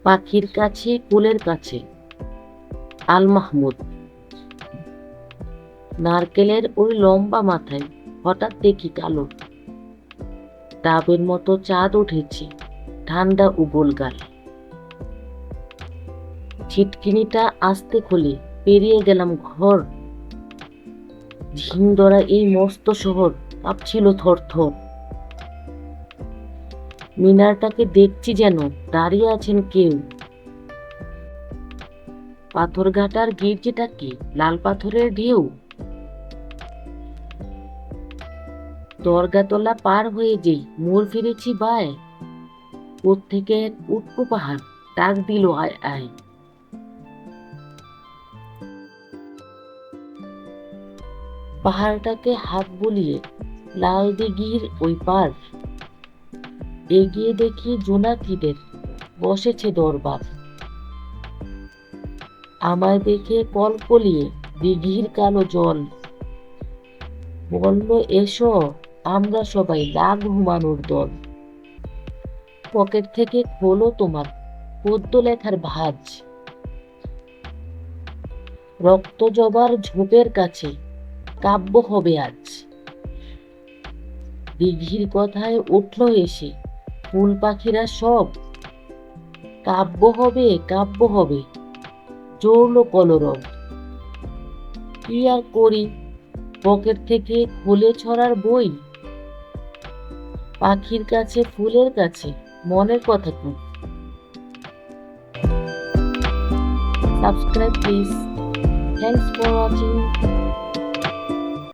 পাখির কাছে কুলের কাছে। আল মাহমুদ। নারকেলের ওই লম্বা মাথায় হঠাৎ দেখি কালো ডাবের মতো চাঁদ উঠেছে, ঠান্ডা উবল গাল। ছিটকিনিটা আস্তে খুলে পেরিয়ে গেলাম ঘর। ঝিম ধরা এই মস্ত শহর কাঁপছিল থর থর। মিনারটাকে দেখছি যেন দাঁড়িয়ে আছেন কেউ। পাথরঘাটার গির্জেটা কি লাল পাথরের ঢেউ? দরগাতলা পার হয়ে যেই মোড় ফিরেছি বায়, কোত্থেকে এক উটকো পাহাড় ডাক দিল আয় আয়। পাহাড়টাকে হাত বুলিয়ে লাল দিঘির ওই পার এগিয়ে দেখি জোনাকিদের বসেছে দরবার। আমায় দেখে কলকলিয়ে দিঘির কালো জল বলল, এসো আমরা সবাই রাগ ঘুমানোর দল। পকেট থেকে খোলো তোমার পদ্য লেখার ভাঁজ। রক্ত জবার ঝোপের কাছে কাব্য হবে আজ। দিঘির কথায় উঠল এসে ফুল পাখিরা সব। কাব্য হবে জোরল কলরব। কি আর করি, পকেট থেকে খুলে ছড়ার বই। পাখির কাছে ফুলের কাছে মনের কথা কি। Subscribe please. Thanks for watching.